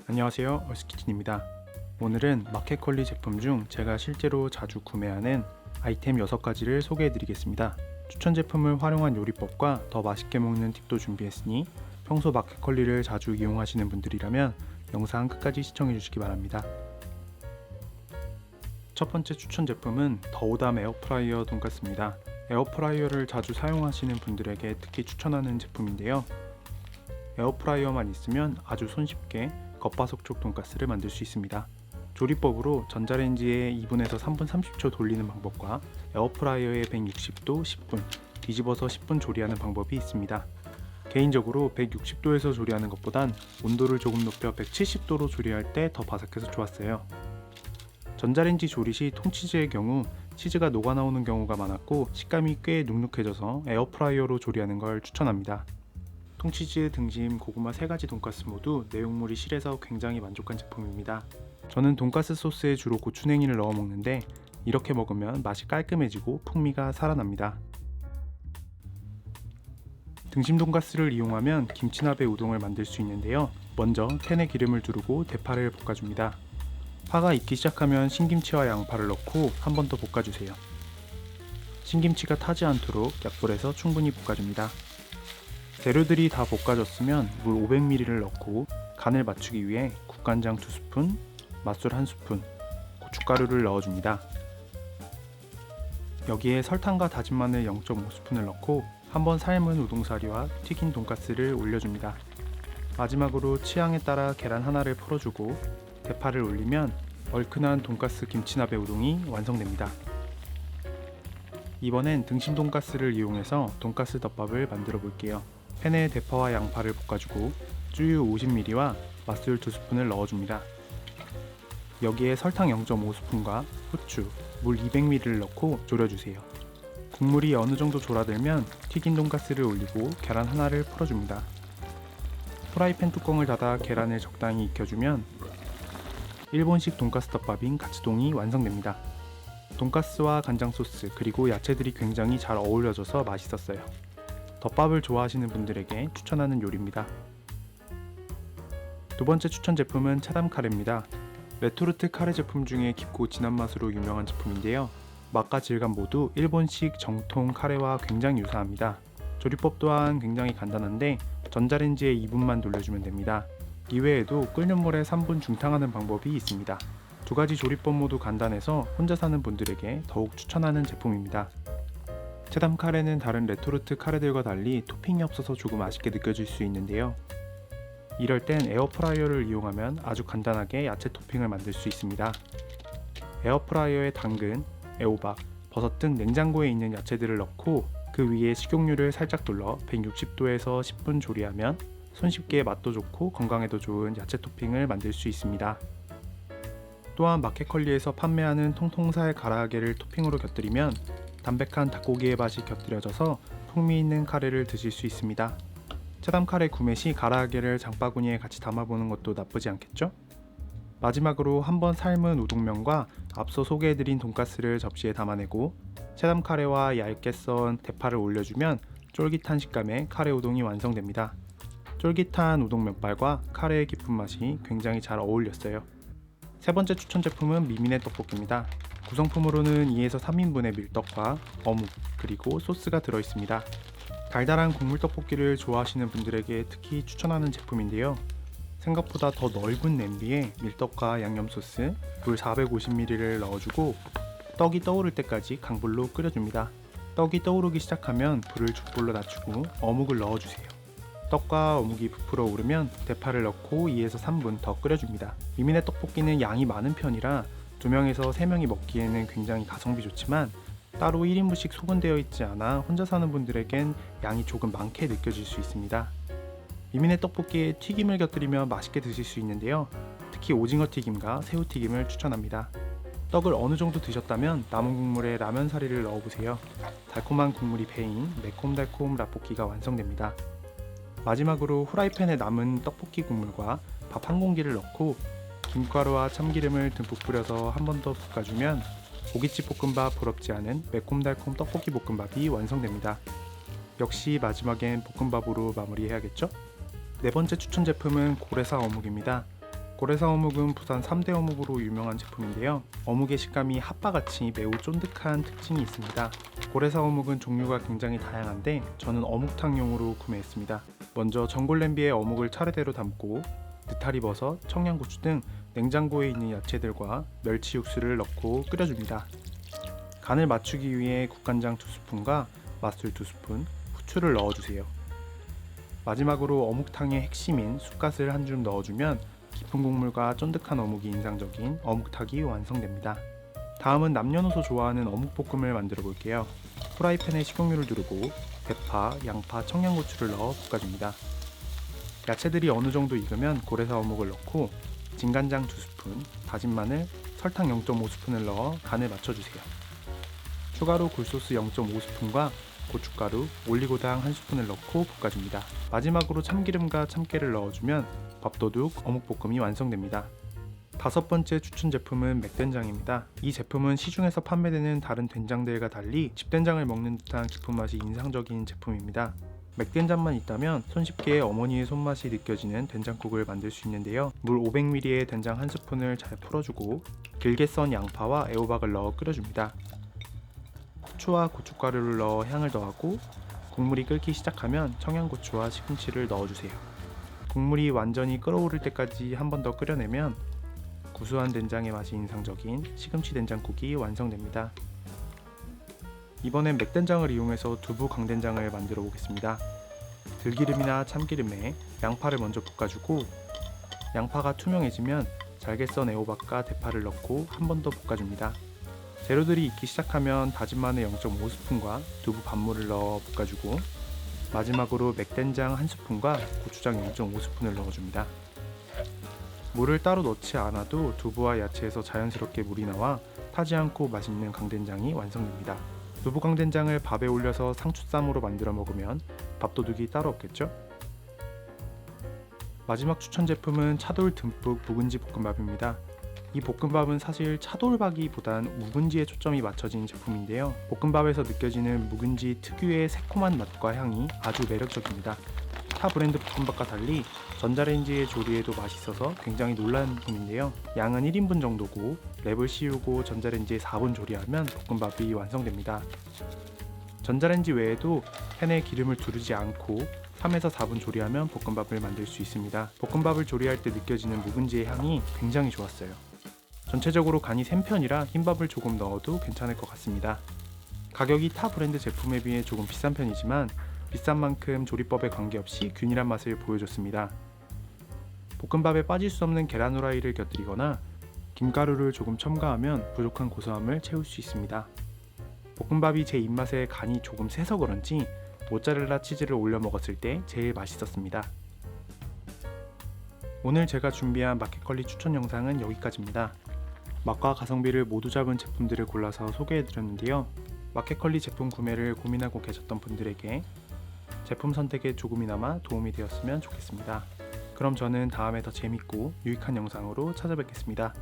안녕하세요, 얼스키친입니다. 오늘은 마켓컬리 제품 중 제가 실제로 자주 구매하는 아이템 6가지를 소개해 드리겠습니다. 추천 제품을 활용한 요리법과 더 맛있게 먹는 팁도 준비했으니 평소 마켓컬리를 자주 이용하시는 분들이라면 영상 끝까지 시청해 주시기 바랍니다. 첫 번째 추천 제품은 더오담 에어프라이어 돈가스입니다. 에어프라이어를 자주 사용하시는 분들에게 특히 추천하는 제품인데요. 에어프라이어만 있으면 아주 손쉽게 겉바속촉 돈가스를 만들 수 있습니다. 조리법으로 전자레인지에 2분에서 3분 30초 돌리는 방법과 에어프라이어에 160도 10분, 뒤집어서 10분 조리하는 방법이 있습니다. 개인적으로 160도에서 조리하는 것보단 온도를 조금 높여 170도로 조리할 때 더 바삭해서 좋았어요. 전자레인지 조리 시 통치즈의 경우 치즈가 녹아 나오는 경우가 많았고 식감이 꽤 눅눅해져서 에어프라이어로 조리하는 걸 추천합니다. 통치즈, 등심, 고구마 3가지 돈가스 모두 내용물이 실해서 굉장히 만족한 제품입니다. 저는 돈가스 소스에 주로 고추냉이를 넣어 먹는데 이렇게 먹으면 맛이 깔끔해지고 풍미가 살아납니다. 등심 돈가스를 이용하면 김치나베 우동을 만들 수 있는데요. 먼저 팬에 기름을 두르고 대파를 볶아줍니다. 파가 익기 시작하면 신김치와 양파를 넣고 한 번 더 볶아주세요. 신김치가 타지 않도록 약불에서 충분히 볶아줍니다. 재료들이 다 볶아졌으면 물 500ml를 넣고 간을 맞추기 위해 국간장 2스푼, 맛술 1스푼, 고춧가루를 넣어줍니다. 여기에 설탕과 다진 마늘 0.5스푼을 넣고 한번 삶은 우동사리와 튀긴 돈가스를 올려줍니다. 마지막으로 취향에 따라 계란 하나를 풀어주고 대파를 올리면 얼큰한 돈가스 김치나베 우동이 완성됩니다. 이번엔 등심 돈가스를 이용해서 돈가스 덮밥을 만들어 볼게요. 팬에 대파와 양파를 볶아주고 쯔유 50ml와 맛술 2스푼을 넣어줍니다. 여기에 설탕 0.5스푼과 후추, 물 200ml를 넣고 졸여주세요. 국물이 어느 정도 졸아들면 튀긴 돈가스를 올리고 계란 하나를 풀어줍니다. 프라이팬 뚜껑을 닫아 계란을 적당히 익혀주면 일본식 돈가스 덮밥인 가츠동이 완성됩니다. 돈가스와 간장 소스 그리고 야채들이 굉장히 잘 어우러져서 맛있었어요. 덮밥을 좋아하시는 분들에게 추천하는 요리입니다. 두 번째 추천 제품은 차담 카레입니다. 레토르트 카레 제품 중에 깊고 진한 맛으로 유명한 제품인데요. 맛과 질감 모두 일본식 정통 카레와 굉장히 유사합니다. 조리법 또한 굉장히 간단한데 전자레인지에 2분만 돌려주면 됩니다. 이외에도 끓는 물에 3분 중탕하는 방법이 있습니다. 두 가지 조리법 모두 간단해서 혼자 사는 분들에게 더욱 추천하는 제품입니다. 차담 카레는 다른 레토르트 카레들과 달리 토핑이 없어서 조금 아쉽게 느껴질 수 있는데요. 이럴 땐 에어프라이어를 이용하면 아주 간단하게 야채 토핑을 만들 수 있습니다. 에어프라이어에 당근, 애호박, 버섯 등 냉장고에 있는 야채들을 넣고 그 위에 식용유를 살짝 둘러 160도에서 10분 조리하면 손쉽게 맛도 좋고 건강에도 좋은 야채 토핑을 만들 수 있습니다. 또한 마켓컬리에서 판매하는 통통살 가라아게를 토핑으로 곁들이면 담백한 닭고기의 맛이 곁들여져서 풍미 있는 카레를 드실 수 있습니다. 차담 카레 구매 시 가라아게를 장바구니에 같이 담아보는 것도 나쁘지 않겠죠? 마지막으로 한번 삶은 우동면과 앞서 소개해드린 돈가스를 접시에 담아내고 차담 카레와 얇게 썬 대파를 올려주면 쫄깃한 식감의 카레 우동이 완성됩니다. 쫄깃한 우동 면발과 카레의 깊은 맛이 굉장히 잘 어울렸어요. 세 번째 추천 제품은 미미네 떡볶이입니다. 구성품으로는 2에서 3인분의 밀떡과 어묵, 그리고 소스가 들어있습니다. 달달한 국물 떡볶이를 좋아하시는 분들에게 특히 추천하는 제품인데요. 생각보다 더 넓은 냄비에 밀떡과 양념소스, 물 450ml를 넣어주고 떡이 떠오를 때까지 강불로 끓여줍니다. 떡이 떠오르기 시작하면 불을 중불로 낮추고 어묵을 넣어주세요. 떡과 어묵이 부풀어 오르면 대파를 넣고 2에서 3분 더 끓여줍니다. 미미네 떡볶이는 양이 많은 편이라 2명에서 3명이 먹기에는 굉장히 가성비 좋지만 따로 1인분씩 소분되어 있지 않아 혼자 사는 분들에겐 양이 조금 많게 느껴질 수 있습니다. 미미네 떡볶이에 튀김을 곁들이면 맛있게 드실 수 있는데요. 특히 오징어 튀김과 새우 튀김을 추천합니다. 떡을 어느 정도 드셨다면 남은 국물에 라면 사리를 넣어보세요. 달콤한 국물이 배인 매콤달콤 라볶이가 완성됩니다. 마지막으로 후라이팬에 남은 떡볶이 국물과 밥 한 공기를 넣고 김가루와 참기름을 듬뿍 뿌려서 한 번 더 볶아주면 고깃집 볶음밥 부럽지 않은 매콤달콤 떡볶이 볶음밥이 완성됩니다. 역시 마지막엔 볶음밥으로 마무리해야겠죠? 네 번째 추천 제품은 고래사 어묵입니다. 고래사 어묵은 부산 3대 어묵으로 유명한 제품인데요. 어묵의 식감이 핫바같이 매우 쫀득한 특징이 있습니다. 고래사 어묵은 종류가 굉장히 다양한데 저는 어묵탕용으로 구매했습니다. 먼저 전골 냄비에 어묵을 차례대로 담고 느타리버섯, 청양고추 등 냉장고에 있는 야채들과 멸치 육수를 넣고 끓여줍니다. 간을 맞추기 위해 국간장 2스푼과 맛술 2스푼, 후추를 넣어주세요. 마지막으로 어묵탕의 핵심인 쑥갓을 한 줌 넣어주면 깊은 국물과 쫀득한 어묵이 인상적인 어묵탕이 완성됩니다. 다음은 남녀노소 좋아하는 어묵볶음을 만들어 볼게요. 프라이팬에 식용유를 두르고 대파, 양파, 청양고추를 넣어 볶아줍니다. 야채들이 어느 정도 익으면 고래사 어묵을 넣고 진간장 2스푼, 다진 마늘, 설탕 0.5스푼을 넣어 간을 맞춰주세요. 추가로 굴소스 0.5스푼과 고춧가루, 올리고당 1스푼을 넣고 볶아줍니다. 마지막으로 참기름과 참깨를 넣어주면 밥도둑 어묵볶음이 완성됩니다. 다섯 번째 추천 제품은 맥된장입니다. 이 제품은 시중에서 판매되는 다른 된장들과 달리 집된장을 먹는 듯한 깊은 맛이 인상적인 제품입니다. 맥된장만 있다면 손쉽게 어머니의 손맛이 느껴지는 된장국을 만들 수 있는데요. 물 500ml에 된장 1스푼을 잘 풀어주고 길게 썬 양파와 애호박을 넣어 끓여줍니다. 후추와 고춧가루를 넣어 향을 더하고 국물이 끓기 시작하면 청양고추와 시금치를 넣어주세요. 국물이 완전히 끓어오를 때까지 한 번 더 끓여내면 구수한 된장의 맛이 인상적인 시금치 된장국이 완성됩니다. 이번엔 맥된장을 이용해서 두부 강된장을 만들어 보겠습니다. 들기름이나 참기름에 양파를 먼저 볶아주고 양파가 투명해지면 잘게 썬 애호박과 대파를 넣고 한 번 더 볶아줍니다. 재료들이 익기 시작하면 다진 마늘 0.5스푼과 두부 반물을 넣어 볶아주고 마지막으로 맥된장 1스푼과 고추장 0.5스푼을 넣어줍니다. 물을 따로 넣지 않아도 두부와 야채에서 자연스럽게 물이 나와 타지 않고 맛있는 강된장이 완성됩니다. 두부 강된장을 밥에 올려서 상추쌈으로 만들어 먹으면 밥도둑이 따로 없겠죠? 마지막 추천 제품은 차돌 듬뿍 묵은지 볶음밥입니다. 이 볶음밥은 사실 차돌박이보단 묵은지에 초점이 맞춰진 제품인데요. 볶음밥에서 느껴지는 묵은지 특유의 새콤한 맛과 향이 아주 매력적입니다. 타 브랜드 볶음밥과 달리 전자레인지에 조리해도 맛있어서 굉장히 놀란 품인데요. 양은 1인분 정도고 랩을 씌우고 전자레인지에 4분 조리하면 볶음밥이 완성됩니다. 전자레인지 외에도 팬에 기름을 두르지 않고 3에서 4분 조리하면 볶음밥을 만들 수 있습니다. 볶음밥을 조리할 때 느껴지는 묵은지의 향이 굉장히 좋았어요. 전체적으로 간이 센 편이라 흰밥을 조금 넣어도 괜찮을 것 같습니다. 가격이 타 브랜드 제품에 비해 조금 비싼 편이지만 비싼 만큼 조리법에 관계없이 균일한 맛을 보여줬습니다. 볶음밥에 빠질 수 없는 계란 후라이를 곁들이거나 김가루를 조금 첨가하면 부족한 고소함을 채울 수 있습니다. 볶음밥이 제 입맛에 간이 조금 세서 그런지 모짜렐라 치즈를 올려 먹었을 때 제일 맛있었습니다. 오늘 제가 준비한 마켓컬리 추천 영상은 여기까지입니다. 맛과 가성비를 모두 잡은 제품들을 골라서 소개해드렸는데요. 마켓컬리 제품 구매를 고민하고 계셨던 분들에게 제품 선택에 조금이나마 도움이 되었으면 좋겠습니다. 그럼 저는 다음에 더 재밌고 유익한 영상으로 찾아뵙겠습니다.